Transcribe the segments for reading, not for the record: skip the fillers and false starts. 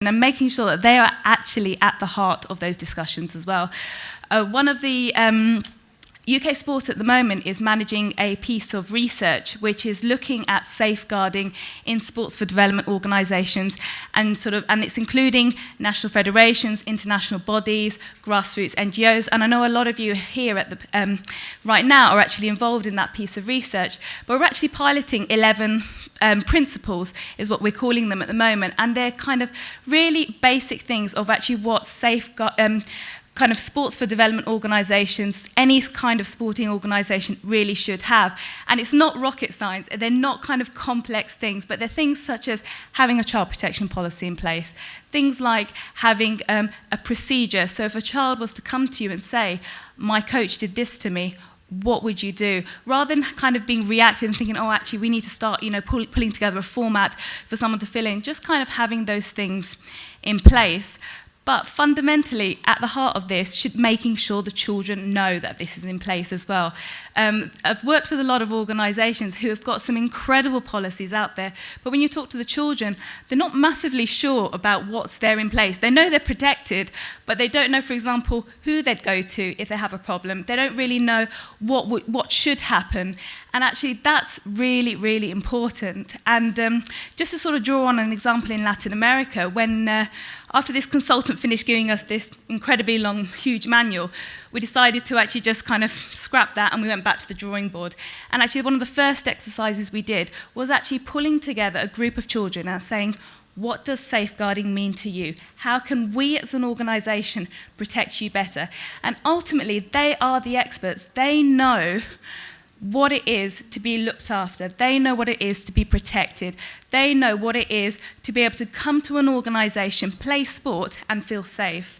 and making sure that they are actually at the heart of those discussions as well. One of the UK Sport at the moment is managing a piece of research which is looking at safeguarding in sports for development organisations, and it's including national federations, international bodies, grassroots NGOs, and I know a lot of you here at the right now are actually involved in that piece of research. But we're actually piloting 11 principles, is what we're calling them at the moment, and they're kind of really basic things of actually what kind of sports for development organisations, any kind of sporting organisation really should have. And it's not rocket science, they're not kind of complex things, but they're things such as having a child protection policy in place, things like having a procedure. So if a child was to come to you and say, my coach did this to me, what would you do? Rather than kind of being reactive and thinking, oh, actually, we need to start, pulling together a format for someone to fill in, just kind of having those things in place. But fundamentally, at the heart of this, making sure the children know that this is in place as well. I've worked with a lot of organisations who have got some incredible policies out there, but when you talk to the children, they're not massively sure about what's there in place. They know they're protected, but they don't know, for example, who they'd go to if they have a problem. They don't really know what should happen. And actually, that's really, really important. And just to sort of draw on an example in Latin America, when after this consultant finished giving us this incredibly long, huge manual, we decided to actually just kind of scrap that, and we went back to the drawing board. And actually, one of the first exercises we did was actually pulling together a group of children and saying, what does safeguarding mean to you? How can we as an organisation protect you better? And ultimately, they are the experts. They know what it is to be looked after. They know what it is to be protected. They know what it is to be able to come to an organisation, play sport, and feel safe.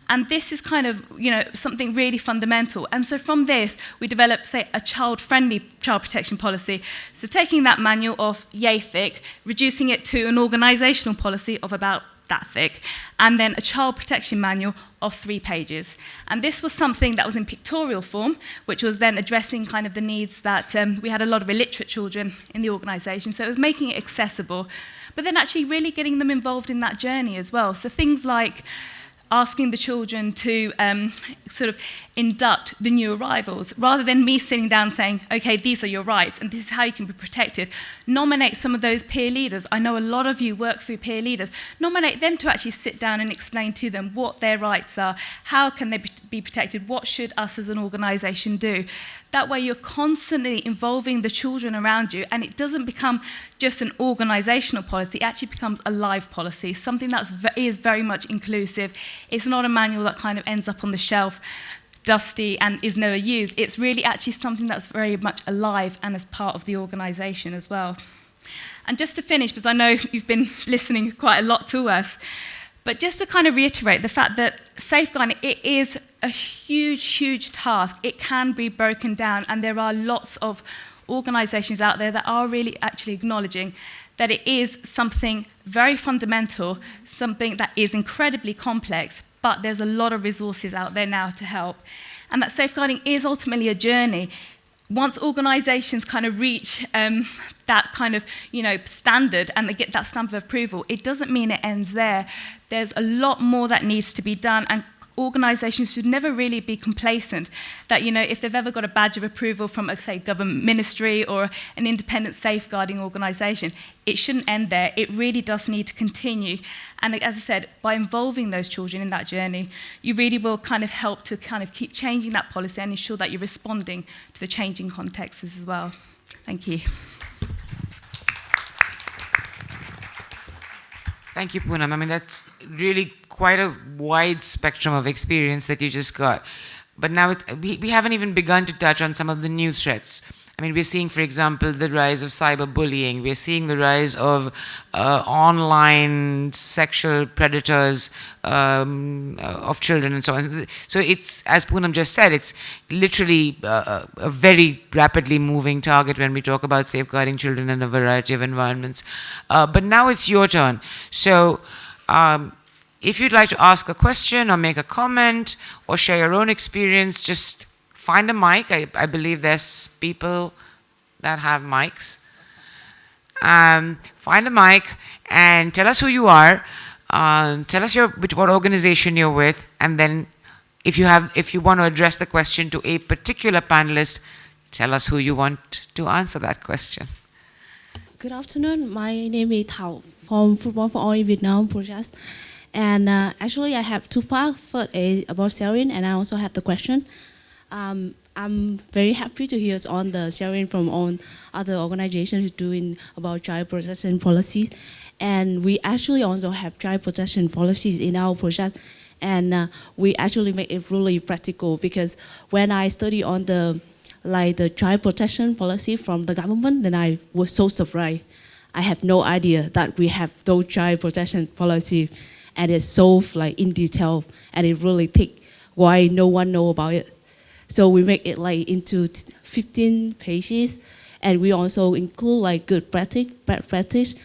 And this is kind of, something really fundamental. And so from this, we developed, say, a child-friendly child protection policy. So taking that manual of yay thick, reducing it to an organisational policy of about that thick, and then a child protection manual of 3 pages. And this was something that was in pictorial form, which was then addressing kind of the needs that we had a lot of illiterate children in the organisation, so it was making it accessible, but then actually really getting them involved in that journey as well. So things like asking the children to sort of induct the new arrivals, rather than me sitting down saying, okay, these are your rights and this is how you can be protected. Nominate some of those peer leaders. I know a lot of you work through peer leaders. Nominate them to actually sit down and explain to them what their rights are, how can they be protected, what should us as an organisation do. That way you're constantly involving the children around you, and it doesn't become just an organisational policy, it actually becomes a live policy, something that is very much inclusive. It's not a manual that kind of ends up on the shelf, dusty and is never used. It's really actually something that's very much alive and as part of the organisation as well. And just to finish, because I know you've been listening quite a lot to us, but just to kind of reiterate the fact that safeguarding, it is a huge, huge task. It can be broken down, and there are lots of organisations out there that are really actually acknowledging that it is something very fundamental, something that is incredibly complex, but there's a lot of resources out there now to help. And that safeguarding is ultimately a journey. Once organisations kind of reach that kind of standard and they get that stamp of approval, it doesn't mean it ends there. There's a lot more that needs to be done, and organisations should never really be complacent that, if they've ever got a badge of approval from, say, government ministry or an independent safeguarding organisation, it shouldn't end there. It really does need to continue. And as I said, by involving those children in that journey, you really will kind of help to kind of keep changing that policy and ensure that you're responding to the changing contexts as well. Thank you. Thank you, Poonam. I mean, that's really quite a wide spectrum of experience that you just got. But now we haven't even begun to touch on some of the new threats. I mean, we're seeing, for example, the rise of cyberbullying. We're seeing the rise of online sexual predators of children and so on. So it's, as Poonam just said, it's literally a very rapidly moving target when we talk about safeguarding children in a variety of environments. But now it's your turn. So if you'd like to ask a question or make a comment or share your own experience, just find a mic. I believe there's people that have mics. Find a mic and tell us who you are. Tell us what organization you're with, and then if you want to address the question to a particular panelist, tell us who you want to answer that question. Good afternoon. My name is Thảo from Football for All in Vietnam project. And actually, I have two parts. First is about sharing, and I also have the question. I'm very happy to hear on the sharing from all other organizations doing about child protection policies. And we actually also have child protection policies in our project. And we actually make it really practical, because when I study on the child protection policy from the government, then I was so surprised. I have no idea that we have those child protection policy, and it's so in detail, and it really thick. Why no one know about it? So we make it into 15 pages, and we also include good practice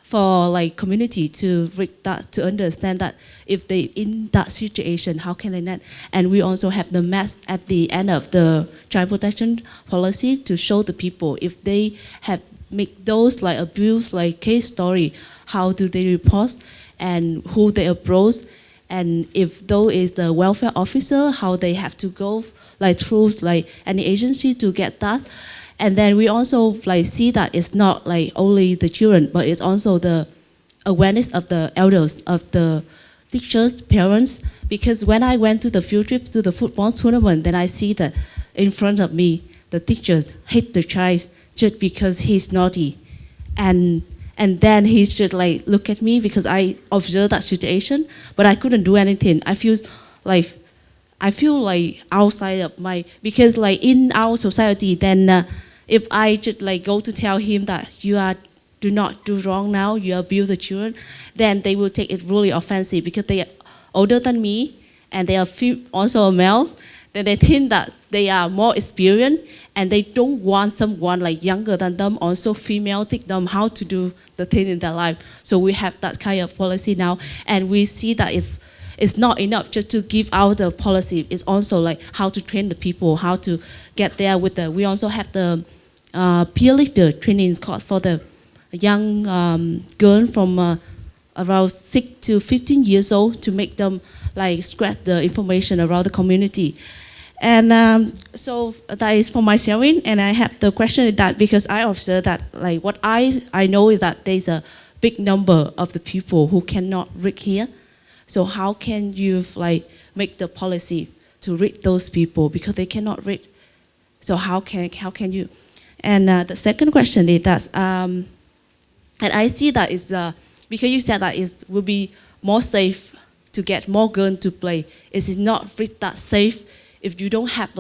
for community to read that, to understand that if they in that situation, how can they not? And we also have the math at the end of the child protection policy to show the people if they have make those abuse case story, how do they report and who they approach, and if though is the welfare officer, how they have to go through any agency to get that. And then we also see that it's not only the children, but it's also the awareness of the elders, of the teachers, parents. Because when I went to the field trip to the football tournament, then I see that in front of me, the teachers hate the child just because he's naughty. And then he's just look at me, because I observed that situation, but I couldn't do anything. I feel outside of my, because in our society, then if I just go to tell him that do not do wrong now, you abuse the children, then they will take it really offensive, because they are older than me and they are also a male. Then they think that they are more experienced, and they don't want someone younger than them, also female, teach them how to do the thing in their life. So we have that kind of policy now, and we see that it's not enough just to give out the policy. It's also how to train the people, how to get there with the. We also have the peer leader training course for the young girl from around 6 to 15 years old, to make them spread the information around the community. And so that is for my sharing. And I have the question is that, because I observe that what I know is that there's a big number of the people who cannot read here. So how can you make the policy to read those people, because they cannot read? So how can you? And the second question is that, and I see that is because you said that it will be more safe to get more girls to play. Is it not that safe if you don't have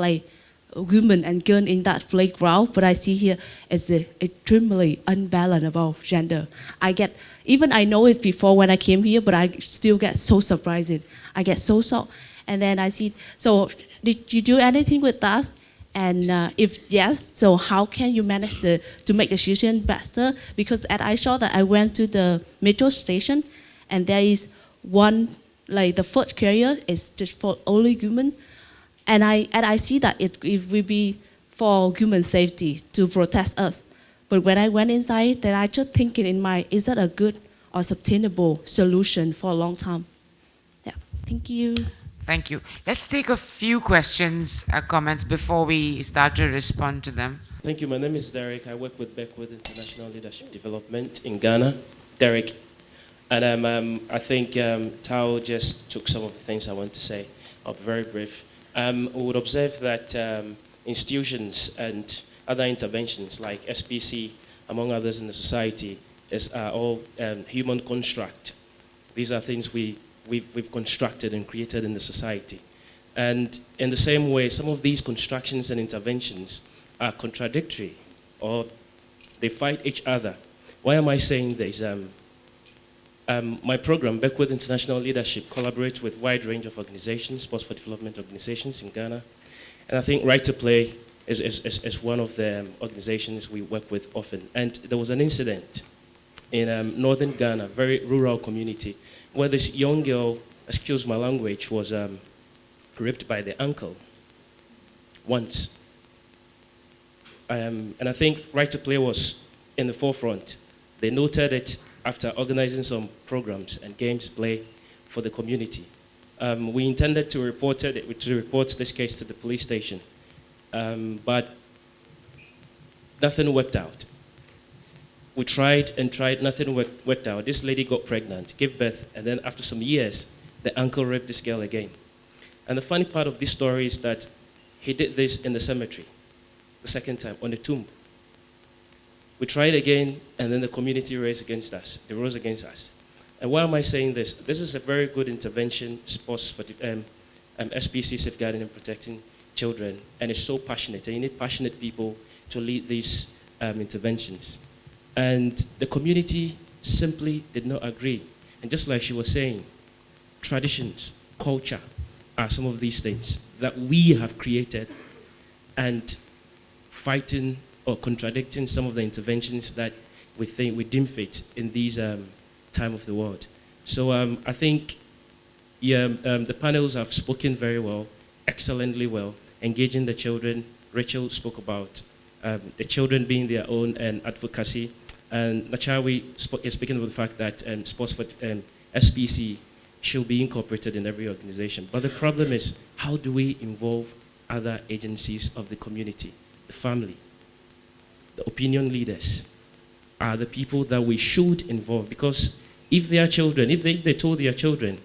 women and girls in that playground? But I see here it's extremely unbalanced about gender. I know it before when I came here, but I still get so surprised. I get so shocked. And then I see, so did you do anything with that? And if yes, so how can you manage to make the situation better? Because I saw that I went to the metro station, and there is one, the first carrier is just for only women. And I see that it will be for human safety to protect us. But when I went inside, then I just thinking in my, is that a good or sustainable solution for a long time? Yeah, thank you. Thank you. Let's take a few questions, comments before we start to respond to them. Thank you. My name is Derek. I work with Beckwood International Leadership Development in Ghana. Derek. And I think Tao just took some of the things I want to say. I'll be very brief. We would observe that institutions and other interventions like SPC, among others in the society, are all human construct. These are things we've constructed and created in the society. And in the same way, some of these constructions and interventions are contradictory, or they fight each other. Why am I saying this? My program, Beckwood International Leadership, collaborates with a wide range of organizations, sports for development organizations in Ghana. And I think Right to Play is one of the organizations we work with often. And there was an incident in northern Ghana, very rural community, where this young girl, excuse my language, was raped by the uncle once. And I think Right to Play was in the forefront. They noted it, after organizing some programs and games play for the community. We intended to report this case to the police station, but nothing worked out. We tried and tried, nothing worked out. This lady got pregnant, gave birth, and then after some years, the uncle raped this girl again. And the funny part of this story is that he did this in the cemetery, the second time, on the tomb. We tried again, and then the community rose against us. They rose against us. And why am I saying this? This is a very good intervention, sports for the SPC, Safeguarding and Protecting Children, and it's so passionate. And you need passionate people to lead these interventions. And the community simply did not agree. And just like she was saying, traditions, culture are some of these things that we have created, and fighting or contradicting some of the interventions that we deem fit in these time of the world. So I think the panels have spoken very well, excellently well, engaging the children. Rachel spoke about the children being their own advocacy, and Nachawi is speaking of the fact that sports for SPC should be incorporated in every organization. But the problem is, how do we involve other agencies of the community, the family, the opinion leaders are the people that we should involve, because if their children, if they told their children,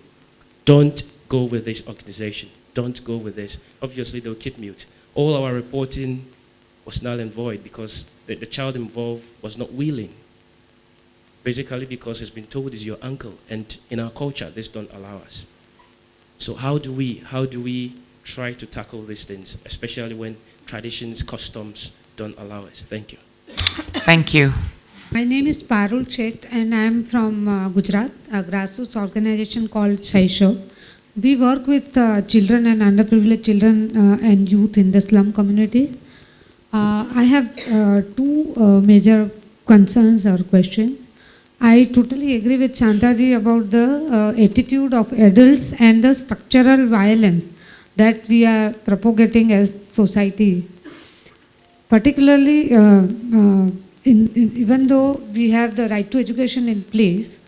don't go with this organization, don't go with this, obviously they'll keep mute. All our reporting was null and void because the child involved was not willing. Basically because it's been told is your uncle, and in our culture, this don't allow us. So how do we try to tackle these things, especially when traditions, customs don't allow us? Thank you. Thank you. My name is Parul Chet, and I am from Gujarat, a grassroots organization called Saisho. We work with children and underprivileged children and youth in the slum communities. I have two major concerns or questions. I totally agree with Shantaji about the attitude of adults and the structural violence that we are propagating as society. Particularly, even though we have the right to education in place,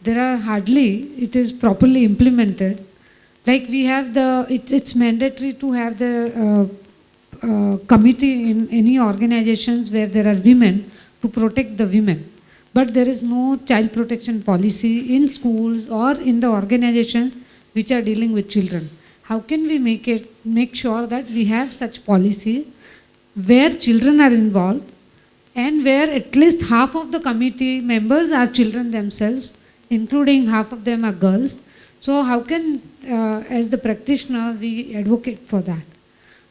there are hardly, it is properly implemented. Like we have it's mandatory to have the committee in any organizations where there are women to protect the women. But there is no child protection policy in schools or in the organizations which are dealing with children. How can we make sure that we have such policy where children are involved and where at least half of the committee members are children themselves, including half of them are girls? So how can, as the practitioner, we advocate for that?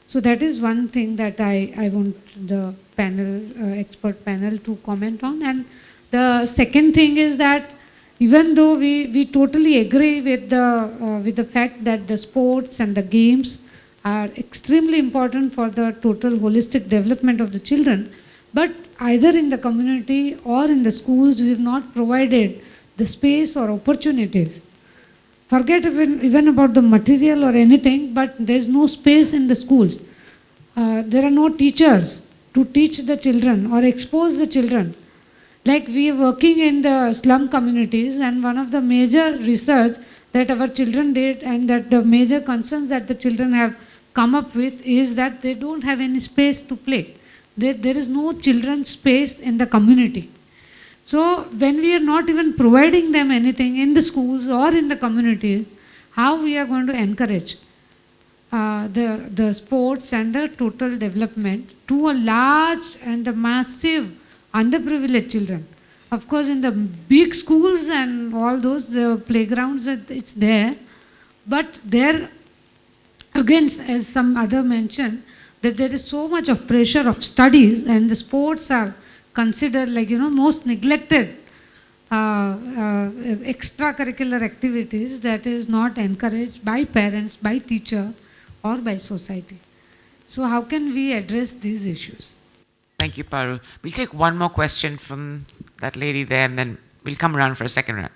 So that is one thing that I want the panel, expert panel to comment on. And the second thing is that even though we totally agree with the fact that the sports and the games are extremely important for the total holistic development of the children, but either in the community or in the schools, we have not provided the space or opportunities. Forget even about the material or anything, but there is no space in the schools. There are no teachers to teach the children or expose the children. Like we are working in the slum communities, and one of the major research that our children did and that the major concerns that the children have come up with is that they don't have any space to play. There is no children's space in the community. So when we are not even providing them anything in the schools or in the communities, how we are going to encourage the sports and the total development to a large and a massive underprivileged children? Of course, in the big schools and all those, the playgrounds, it's there. But there, again, as some other mentioned, that there is so much of pressure of studies, and the sports are considered like, most neglected extracurricular activities that is not encouraged by parents, by teacher, or by society. So how can we address these issues? Thank you, Parul. We'll take one more question from that lady there, and then we'll come around for a second round.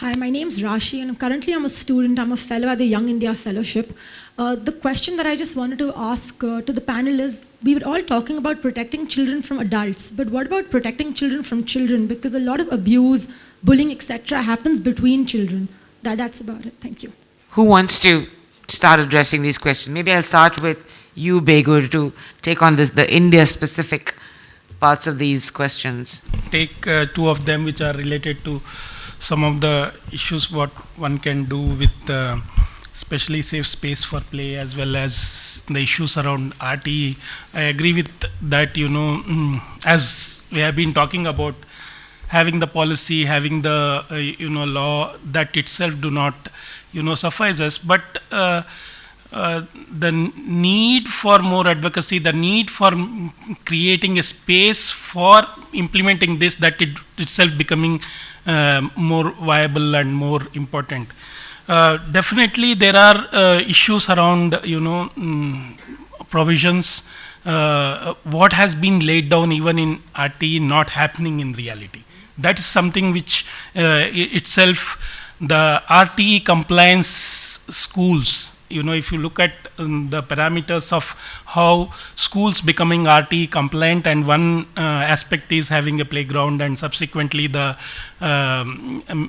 Hi, my name's Rashi, and currently I'm a student. I'm a fellow at the Young India Fellowship. The question that I just wanted to ask to the panel is, we were all talking about protecting children from adults, but what about protecting children from children? Because a lot of abuse, bullying, etc. happens between children. That's about it. Thank you. Who wants to start addressing these questions? Maybe I'll start with you, Begur, to take on this, the India-specific parts of these questions. Take two of them which are related to some of the issues what one can do with especially safe space for play, as well as the issues around RTE. I agree with that, as we have been talking about, having the policy, having the law, that itself do not suffice us, but the need for more advocacy, the need for creating a space for implementing this, that it itself becoming more viable and more important. Definitely there are issues around provisions, what has been laid down even in RTE not happening in reality. That is something which itself, the RTE compliance schools, if you look at the parameters of how schools becoming RTE compliant, and one aspect is having a playground and subsequently the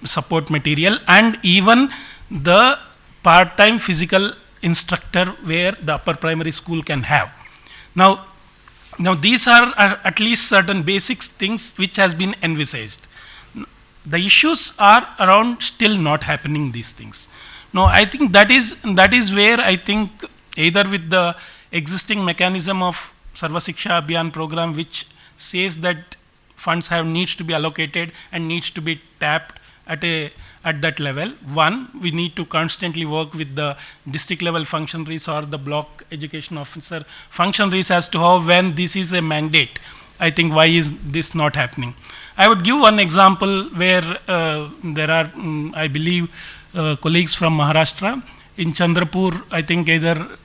support material, and even the part-time physical instructor where the upper primary school can have. Now these are at least certain basic things which has been envisaged. The issues are around still not happening, these things. Now I think that is where I think either with the existing mechanism of Sarva Shiksha Abhiyan program, which says that funds needs to be allocated and needs to be tapped at that level. One, we need to constantly work with the district level functionaries or the block education officer functionaries as to how, when this is a mandate, I think why is this not happening. I would give one example where there are, I believe, colleagues from Maharashtra. In Chandrapur, I think either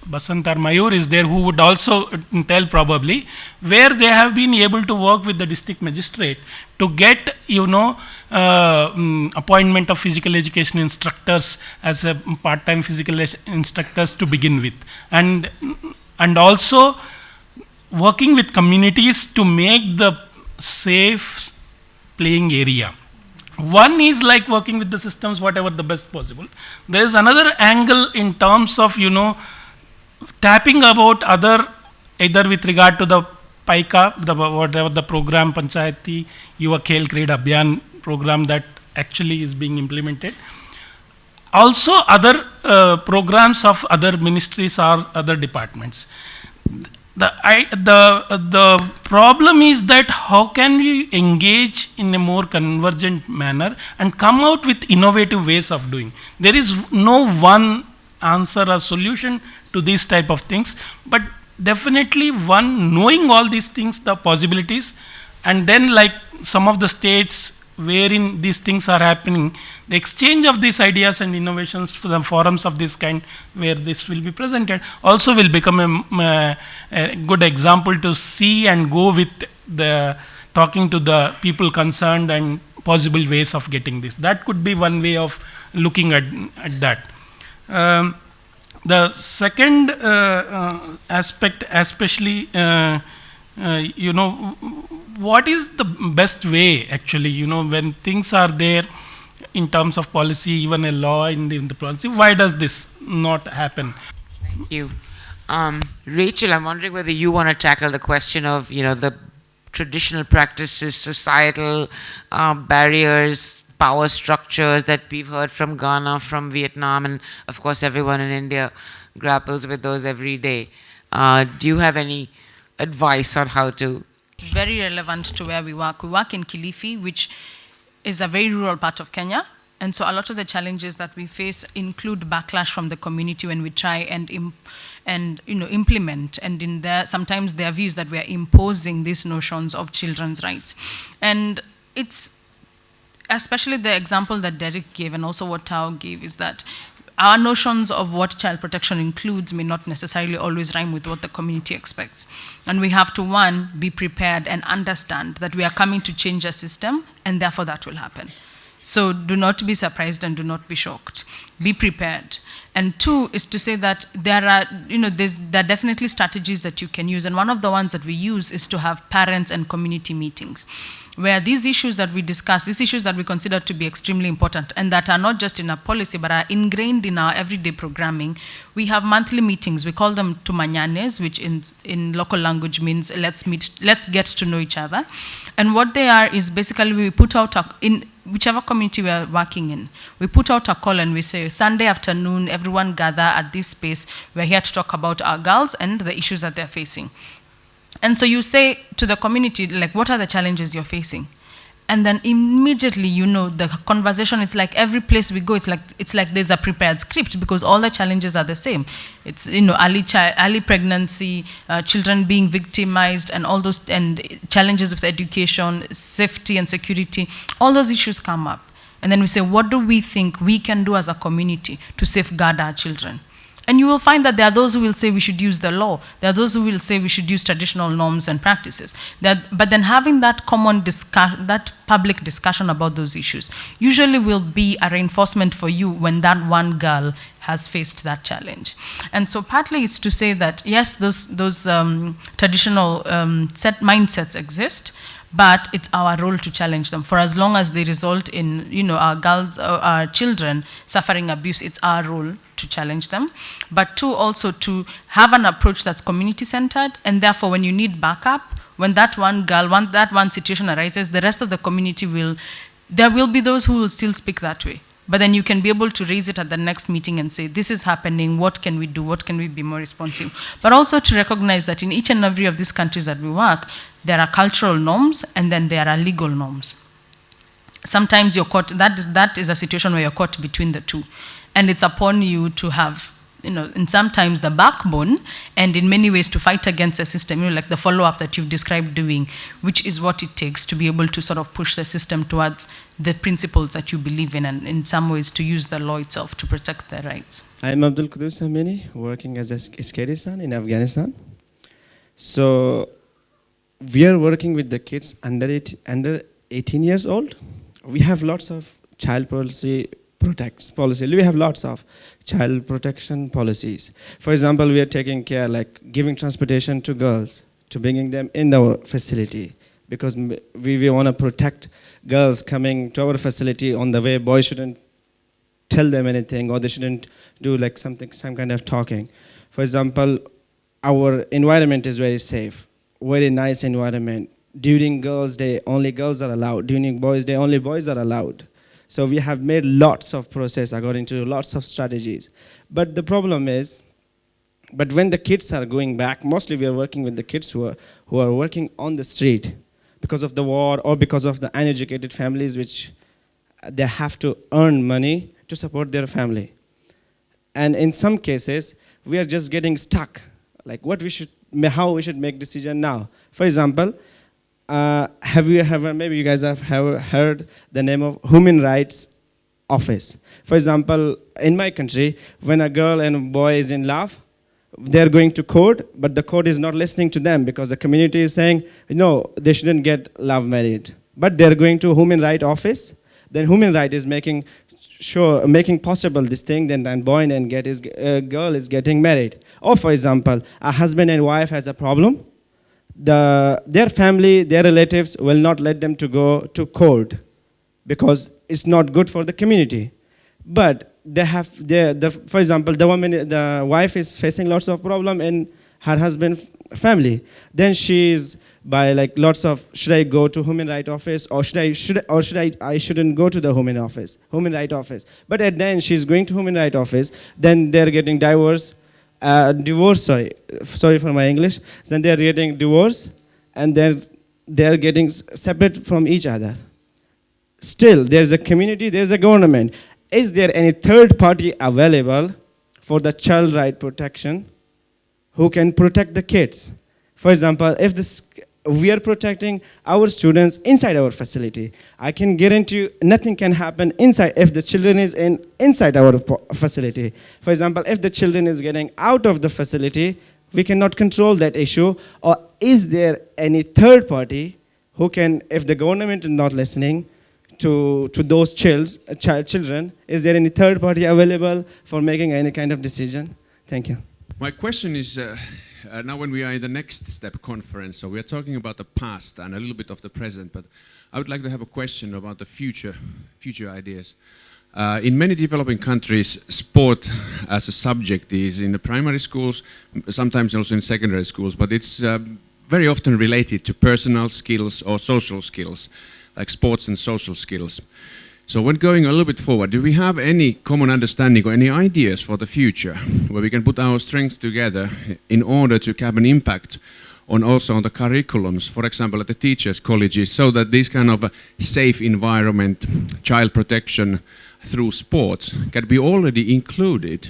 Basant or Mayur is there who would also tell probably, where they have been able to work with the district magistrate to get appointment of physical education instructors as a part-time physical instructors to begin with, and also working with communities to make the safe playing area. One is like working with the systems, whatever the best possible. There is another angle in terms of tapping about other, either with regard to the PICA, whatever the program, Panchayati Yuva Khel Creed Abhiyan program that actually is being implemented. Also other programs of other ministries or other departments. The problem is that how can we engage in a more convergent manner and come out with innovative ways of doing. There is no one answer or solution to these type of things, but definitely one knowing all these things, the possibilities, and then like some of the states wherein these things are happening, the exchange of these ideas and innovations for the forums of this kind where this will be presented also will become a good example to see and go with the talking to the people concerned and possible ways of getting this. That could be one way of looking at that. The second aspect, especially, what is the best way actually, when things are there in terms of policy, even a law in the policy, why does this not happen? Thank you. Rachel, I'm wondering whether you want to tackle the question of, the traditional practices, societal barriers, power structures that we've heard from Ghana, from Vietnam, and of course everyone in India grapples with those every day. Do you have any advice on how to? It's very relevant to where we work. We work in Kilifi, which is a very rural part of Kenya. And so a lot of the challenges that we face include backlash from the community when we try and implement, and in there sometimes their views that we are imposing these notions of children's rights. And it's especially the example that Derek gave and also what Tao gave is that our notions of what child protection includes may not necessarily always rhyme with what the community expects. And we have to, one, be prepared and understand that we are coming to change a system, and therefore that will happen. So do not be surprised and do not be shocked. Be prepared. And two is to say that there are definitely strategies that you can use. And one of the ones that we use is to have parents and community meetings, where these issues that we discuss, these issues that we consider to be extremely important and that are not just in our policy but are ingrained in our everyday programming, we have monthly meetings. We call them tumanyanes, which in local language means let's meet, let's get to know each other. And what they are is basically we put out in whichever community we are working in, we put out a call and we say, Sunday afternoon, everyone gather at this space. We're here to talk about our girls and the issues that they're facing. And so you say to the community, like, what are the challenges you're facing? And then immediately, the conversation, it's like every place we go, it's like there's a prepared script because all the challenges are the same. It's, early pregnancy, children being victimized, and all those, and challenges with education, safety and security, all those issues come up. And then we say, what do we think we can do as a community to safeguard our children? And you will find that there are those who will say we should use the law. There are those who will say we should use traditional norms and practices. But then having that that public discussion about those issues usually will be a reinforcement for you when that one girl has faced that challenge. And so partly it's to say that, yes, those traditional set mindsets exist, but it's our role to challenge them. For as long as they result in, our girls, our children suffering abuse, it's our role to challenge them. But two, also to have an approach that's community-centered, and therefore when you need backup, when that one girl, that one situation arises, the rest of the community there will be those who will still speak that way. But then you can be able to raise it at the next meeting and say, this is happening, what can we do, what can we be more responsive? But also to recognize that in each and every of these countries that we work, there are cultural norms and then there are legal norms. Sometimes you're caught, that is a situation where you're caught between the two. And it's upon you to have, and sometimes the backbone, and in many ways to fight against the system, like the follow-up that you've described doing, which is what it takes to be able to sort of push the system towards the principles that you believe in, and in some ways to use the law itself to protect their rights. I'm Abdul Qudus Amini, working as a security son in Afghanistan. So we are working with the kids under 18 years old. We have lots of child policy policy. We have lots of child protection policies. For example, we are taking care, like giving transportation to girls, to bringing them in our facility, because we want to protect girls coming to our facility on the way. Boys shouldn't tell them anything, or they shouldn't do like some kind of talking. For example, our environment is very safe, very nice environment. During Girls' Day, only girls are allowed. During Boys' Day, only boys are allowed. So we have made lots of process according to lots of strategies. But the problem is, but when the kids are going back, mostly we are working with the kids who are working on the street because of the war or because of the uneducated families, which they have to earn money to support their family. And in some cases, we are just getting stuck, like how we should make decision now. For example, have you ever, maybe you guys have heard the name of Human Rights Office. For example, in my country, when a girl and a boy is in love, they're going to court, but the court is not listening to them because the community is saying, no, they shouldn't get love married. But they're going to Human Rights Office. Then Human Rights is making possible this thing, then boy and girl is getting married. Or for example, a husband and wife has a problem. Their family, their relatives will not let them to go to court because it's not good for the community. But they have, for example, the wife is facing lots of problem in her husband's family. Then she's by like lots of, should I go to Human Rights Office or I shouldn't go to the Human Rights Office. But at the end she's going to Human Rights Office. Then they're getting sorry for my English. Then they're getting divorced and they're getting separate from each other. Still, there's a community, there's a government. Is there any third party available for the child right protection who can protect the kids? For example, if we are protecting our students inside our facility, I can guarantee you nothing can happen inside if the children is inside our facility. For example, if the children is getting out of the facility, we cannot control that issue. Or is there any third party who can, if the government is not listening, to those children? Is there any third party available for making any kind of decision? Thank you. My question is, now when we are in the next step conference, so we are talking about the past and a little bit of the present, but I would like to have a question about the future ideas. In many developing countries, sport as a subject is in the primary schools, sometimes also in secondary schools, but it's very often related to personal skills or social skills, like sports and social skills. So when going a little bit forward, do we have any common understanding or any ideas for the future where we can put our strengths together in order to have an impact on also on the curriculums, for example, at the teachers' colleges, so that this kind of a safe environment, child protection through sports can be already included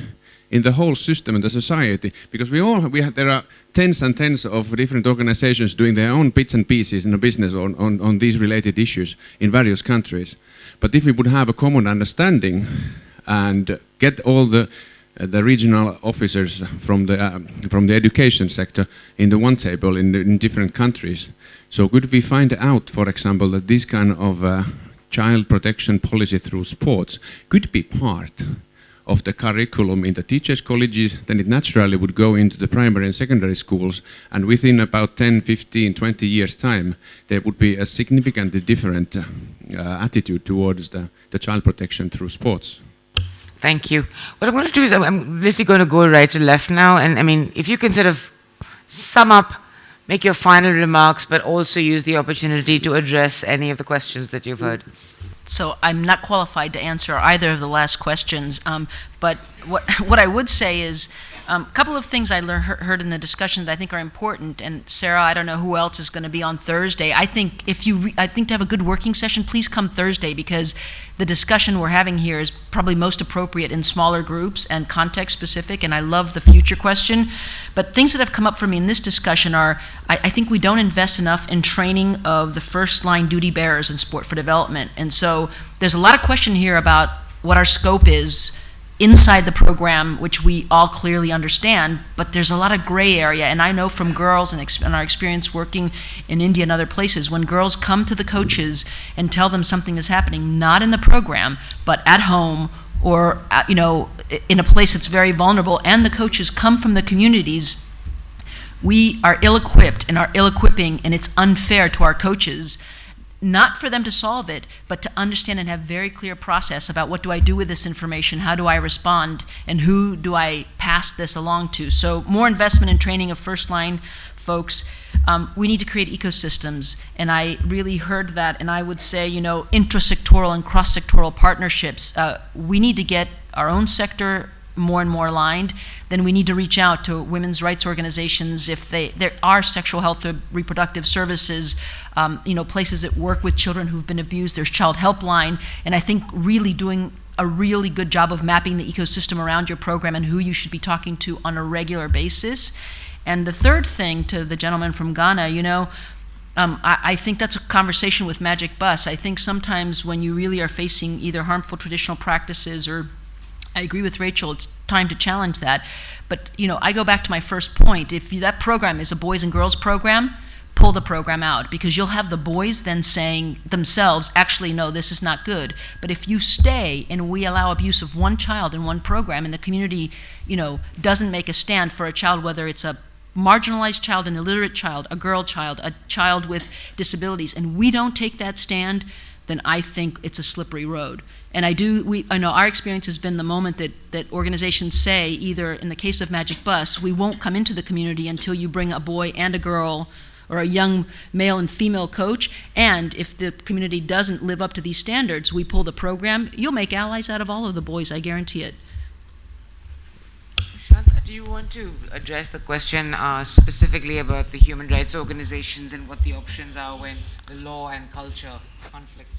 in the whole system in the society? Because there are tens and tens of different organizations doing their own bits and pieces in the business on these related issues in various countries. But if we would have a common understanding and get all the regional officers from the education sector in the one table in different countries, so could we find out, for example, that this kind of child protection policy through sports could be part of the curriculum in the teachers' colleges, then it naturally would go into the primary and secondary schools, and within about 10, 15, 20 years' time, there would be a significantly different attitude towards the child protection through sports. Thank you. What I'm going to do is I'm literally going to go right to left now, and I mean, if you can sort of sum up, make your final remarks, but also use the opportunity to address any of the questions that you've heard. So I'm not qualified to answer either of the last questions, but what I would say is a couple of things I heard in the discussion that I think are important. And Sarah, I don't know who else is going to be on Thursday. I think I think to have a good working session, please come Thursday, because the discussion we're having here is probably most appropriate in smaller groups and context specific. And I love the future question. But things that have come up for me in this discussion are, I think we don't invest enough in training of the first line duty bearers in sport for development. And so there's a lot of question here about what our scope is inside the program, which we all clearly understand, but there's a lot of gray area. And I know from girls and our experience working in India and other places, when girls come to the coaches and tell them something is happening, not in the program, but at home or in a place that's very vulnerable, and the coaches come from the communities, we are ill-equipped and are ill-equipping, and it's unfair to our coaches, not for them to solve it, but to understand and have very clear process about what do I do with this information, how do I respond, and who do I pass this along to. So more investment in training of first line folks. We need to create ecosystems, and I really heard that, and I would say, intrasectoral and cross-sectoral partnerships. We need to get our own sector more and more aligned. Then we need to reach out to women's rights organizations if there are sexual health or reproductive services, places that work with children who've been abused. There's Child Helpline, and I think really doing a really good job of mapping the ecosystem around your program and who you should be talking to on a regular basis. And the third thing, to the gentleman from Ghana, I think that's a conversation with Magic Bus. I think sometimes when you really are facing either harmful traditional practices or, I agree with Rachel, it's time to challenge that. But, I go back to my first point. If that program is a boys and girls program, pull the program out, because you'll have the boys then saying themselves, actually, no, this is not good. But if you stay and we allow abuse of one child in one program, and the community, doesn't make a stand for a child, whether it's a marginalized child, an illiterate child, a girl child, a child with disabilities, and we don't take that stand, then I think it's a slippery road. And I know our experience has been the moment that organizations say, either in the case of Magic Bus, we won't come into the community until you bring a boy and a girl or a young male and female coach, and if the community doesn't live up to these standards, we pull the program. You'll make allies out of all of the boys, I guarantee it. Shanta, do you want to address the question specifically about the human rights organizations and what the options are when the law and culture conflict?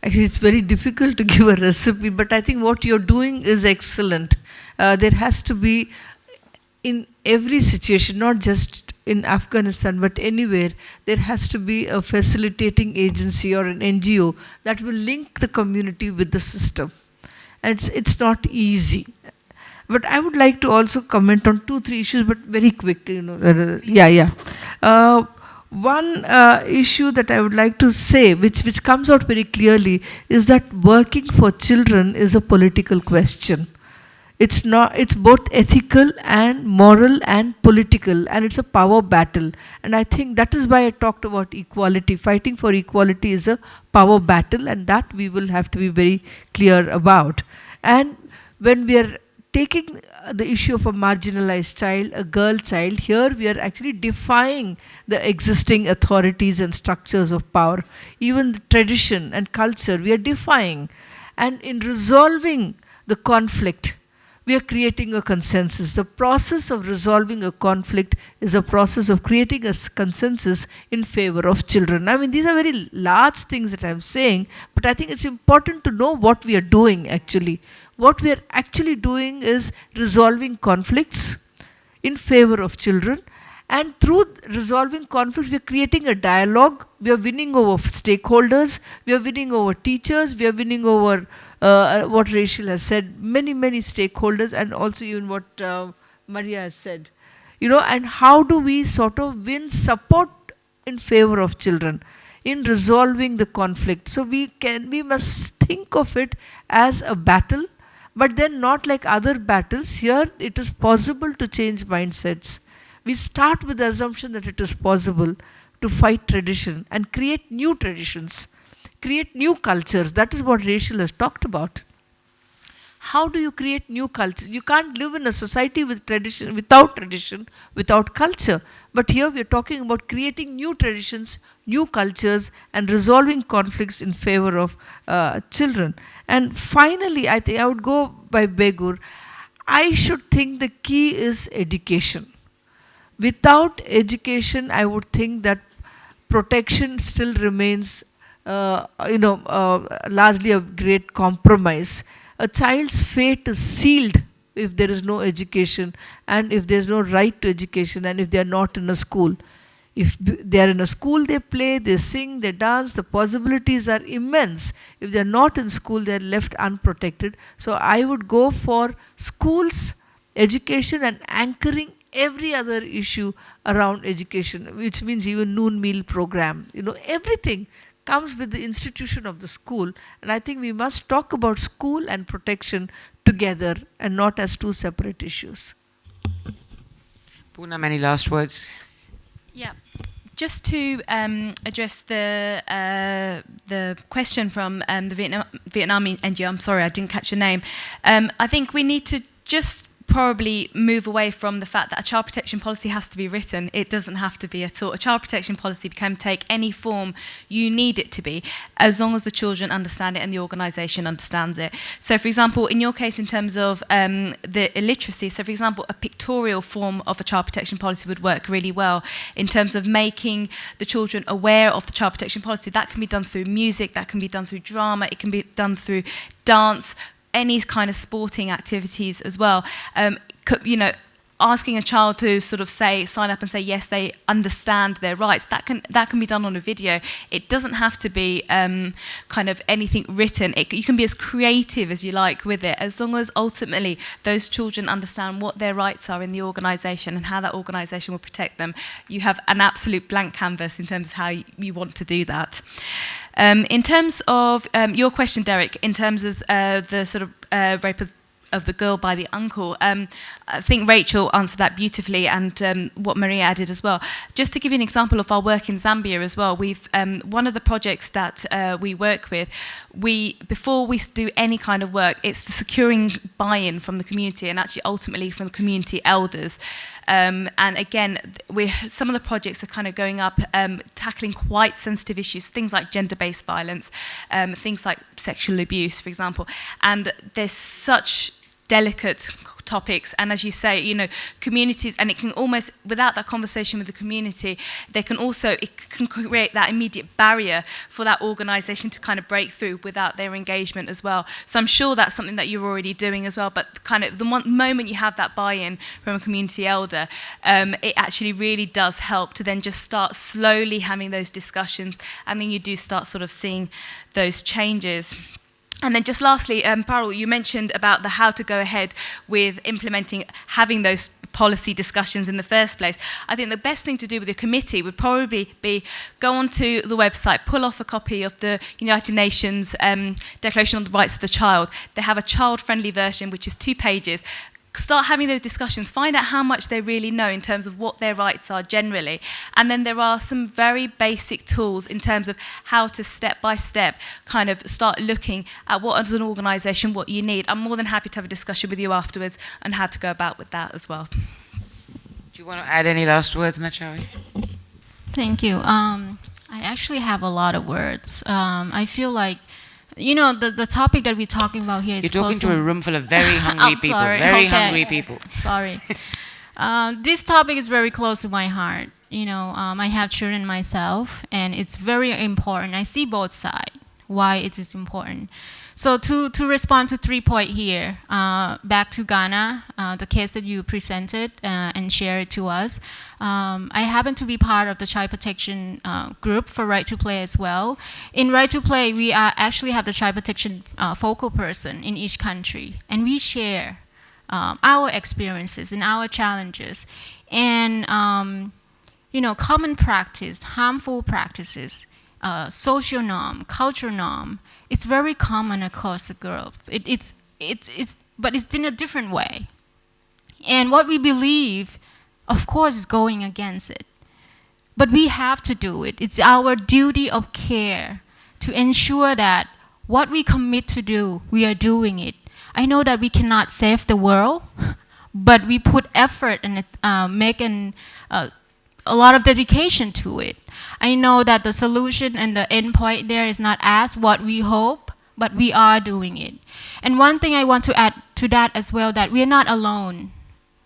Actually, it's very difficult to give a recipe, but I think what you're doing is excellent. There has to be, in every situation, not just in Afghanistan, but anywhere, there has to be a facilitating agency or an NGO that will link the community with the system. And it's not easy. But I would like to also comment on 2-3 issues, but very quickly, One issue that I would like to say, which comes out very clearly, is that working for children is a political question. It's not. It's both ethical and moral and political, and it's a power battle. And I think that is why I talked about equality. Fighting for equality is a power battle, and that we will have to be very clear about. And when we are taking the issue of a marginalized child, a girl child, here we are actually defying the existing authorities and structures of power. Even the tradition and culture, we are defying. And in resolving the conflict, we are creating a consensus. The process of resolving a conflict is a process of creating a consensus in favor of children. I mean, these are very large things that I'm saying, but I think it's important to know what we are doing actually. What we are actually doing is resolving conflicts in favor of children, and through resolving conflicts, we are creating a dialogue. We are winning over stakeholders, we are winning over teachers, we are winning over what Rachel has said, many stakeholders, and also even what Maria has said. You know, and how do we sort of win support in favor of children in resolving the conflict? So we must think of it as a battle, but then not like other battles. Here it is possible to change mindsets. We start with the assumption that it is possible to fight tradition and create new traditions, create new cultures. That is what Rachel has talked about. How do you create new cultures? You can't live in a society with tradition, without culture. But here we are talking about creating new traditions, new cultures, and resolving conflicts in favor of children. And finally, I think I would go by Begur. I should think the key is education. Without education, I would think that protection still remains, largely a great compromise. A child's fate is sealed if there is no education, and if there is no right to education, and if they are not in a school. If they are in a school, they play, they sing, they dance, the possibilities are immense. If they are not in school, they are left unprotected. So I would go for schools, education, and anchoring every other issue around education, which means even noon meal program. You know, everything comes with the institution of the school. And I think we must talk about school and protection together and not as two separate issues. Poonam, any last words? Yeah, just to address the question from the Vietnamese NGO. I'm sorry, I didn't catch your name. I think we need to just probably move away from the fact that a child protection policy has to be written. It doesn't have to be at all. A child protection policy can take any form you need it to be, as long as the children understand it and the organisation understands it. So, for example, in your case, in terms of the illiteracy, so for example, a pictorial form of a child protection policy would work really well in terms of making the children aware of the child protection policy. That can be done through music, that can be done through drama, it can be done through dance, any kind of sporting activities as well. Asking a child to sort of sign up and say yes, they understand their rights. That can be done on a video. It doesn't have to be kind of anything written. You can be as creative as you like with it, as long as ultimately those children understand what their rights are in the organisation and how that organisation will protect them. You have an absolute blank canvas in terms of how you want to do that. In terms of your question, Derek, in terms of the sort of rape of the girl by the uncle, I think Rachel answered that beautifully, and what Maria added as well. Just to give you an example of our work in Zambia as well, we've one of the projects that we work with, before we do any kind of work, it's securing buy-in from the community and actually ultimately from the community elders. And again, some of the projects are kind of going up, tackling quite sensitive issues, things like gender-based violence, things like sexual abuse, for example. And there's such delicate topics, and as you say, communities, and it can almost, without that conversation with the community, it can create that immediate barrier for that organisation to kind of break through without their engagement as well. So I'm sure that's something that you're already doing as well, but kind of the moment you have that buy-in from a community elder, it actually really does help to then just start slowly having those discussions, and then you do start sort of seeing those changes. And then just lastly, Parul, you mentioned about how to go ahead with implementing, having those policy discussions in the first place. I think the best thing to do with the committee would probably be go onto the website, pull off a copy of the United Nations Declaration on the Rights of the Child. They have a child-friendly version, which is 2 pages. Start having those discussions, find out how much they really know in terms of what their rights are generally. And then there are some very basic tools in terms of how to step by step kind of start looking at what as an organisation, what you need. I'm more than happy to have a discussion with you afterwards on how to go about with that as well. Do you want to add any last words, Nachawi? Thank you. I actually have a lot of words. I feel like, you know, the topic that we're talking about here is You're talking to a room full of very hungry people. Sorry. Very Okay. hungry people. Sorry. This topic is very close to my heart. You know, I have children myself, and it's very important. I see both sides, why it is important. So to respond to 3 points here, back to Ghana, the case that you presented and shared to us, I happen to be part of the child protection group for Right to Play as well. In Right to Play, we actually have the child protection focal person in each country, and we share our experiences and our challenges. And, you know, common practice, harmful practices, social norm, cultural norm, it's very common across the globe. But it's in a different way. And what we believe, of course, is going against it. But we have to do it. It's our duty of care to ensure that what we commit to do, we are doing it. I know that we cannot save the world, but we put effort and make a lot of dedication to it. I know that the solution and the end point there is not as what we hope, but we are doing it. And one thing I want to add to that as well, that we are not alone.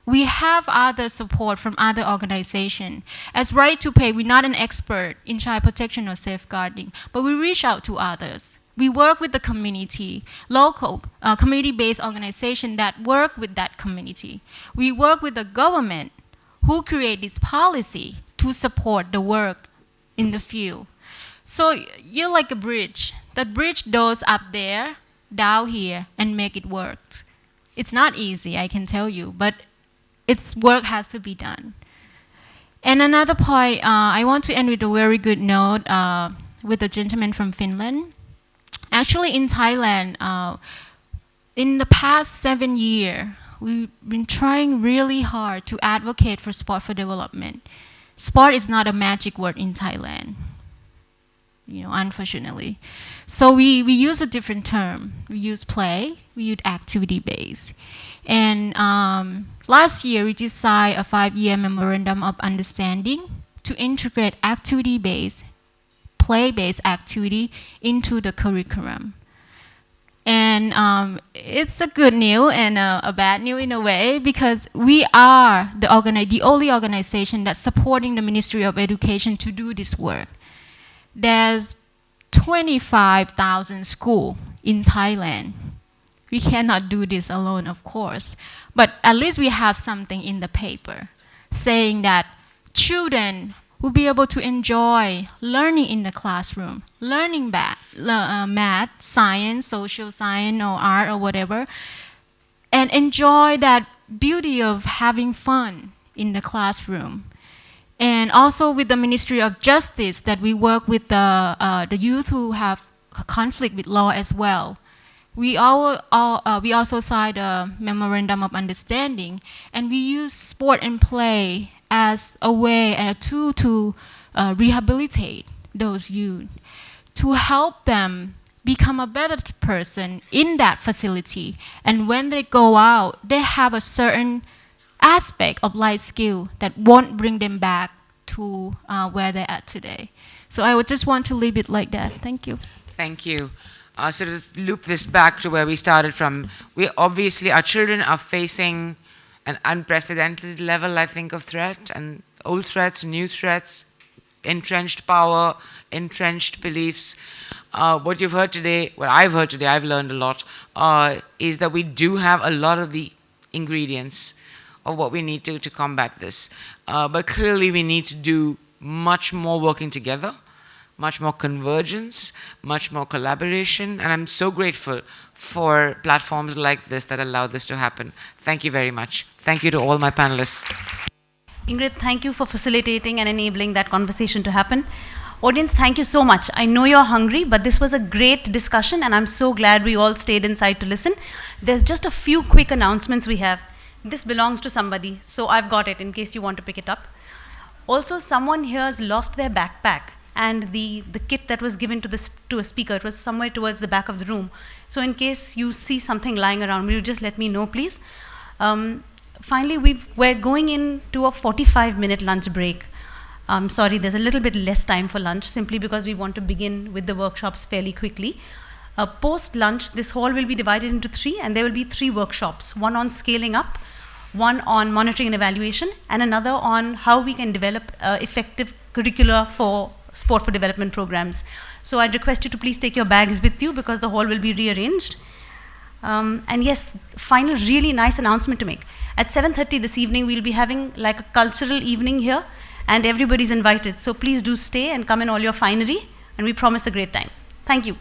We have other support from other organizations. As Right to Pay, we're not an expert in child protection or safeguarding, but we reach out to others. We work with the community, local community-based organizations that work with that community. We work with the government who create this policy to support the work in the field. So you're like a bridge. That bridge goes up there, down here, and make it work. It's not easy, I can tell you, but its work has to be done. And another point, I want to end with a very good note with the gentleman from Finland. Actually, in Thailand, in the past 7 years, we've been trying really hard to advocate for sport for development. Sport is not a magic word in Thailand, you know, unfortunately. So we use a different term. We use play, we use activity-based. And last year, we just signed a 5-year memorandum of understanding to integrate activity-based, play-based activity into the curriculum. And it's a good news and a bad news in a way, because we are the only organization that's supporting the Ministry of Education to do this work. There's 25,000 schools in Thailand. We cannot do this alone, of course, but at least we have something in the paper saying that children will be able to enjoy learning in the classroom, learning math, science, social science, or art, or whatever, and enjoy that beauty of having fun in the classroom. And also with the Ministry of Justice, that we work with the youth who have a conflict with law as well. We also signed a memorandum of understanding, and we use sport and play as a way and a tool to rehabilitate those youth, to help them become a better person in that facility. And when they go out, they have a certain aspect of life skill that won't bring them back to where they're at today. So I would just want to leave it like that. Thank you. Thank you. So to loop this back to where we started from, our children are facing an unprecedented level, I think, of threat, and old threats, new threats, entrenched power, entrenched beliefs. What you've heard today, what I've heard today, I've learned a lot, is that we do have a lot of the ingredients of what we need to combat this. But clearly we need to do much more working together, much more convergence, much more collaboration, and I'm so grateful for platforms like this that allow this to happen. Thank you very much. Thank you to all my panelists. Ingrid, thank you for facilitating and enabling that conversation to happen. Audience, thank you so much. I know you're hungry, but this was a great discussion, and I'm so glad we all stayed inside to listen. There's just a few quick announcements we have. This belongs to somebody, so I've got it in case you want to pick it up. Also, someone here has lost their backpack, and the kit that was given to a speaker, it was somewhere towards the back of the room. So in case you see something lying around, will you just let me know, please? Finally, we're going into a 45-minute lunch break. I'm sorry, there's a little bit less time for lunch, simply because we want to begin with the workshops fairly quickly. Post-lunch, this hall will be divided into 3, and there will be 3 workshops, one on scaling up, one on monitoring and evaluation, and another on how we can develop effective curricula for sport for development programs. So I'd request you to please take your bags with you, because the hall will be rearranged. And yes, final really nice announcement to make. At 7:30 this evening, we'll be having like a cultural evening here, and everybody's invited. So please do stay and come in all your finery, and we promise a great time. Thank you.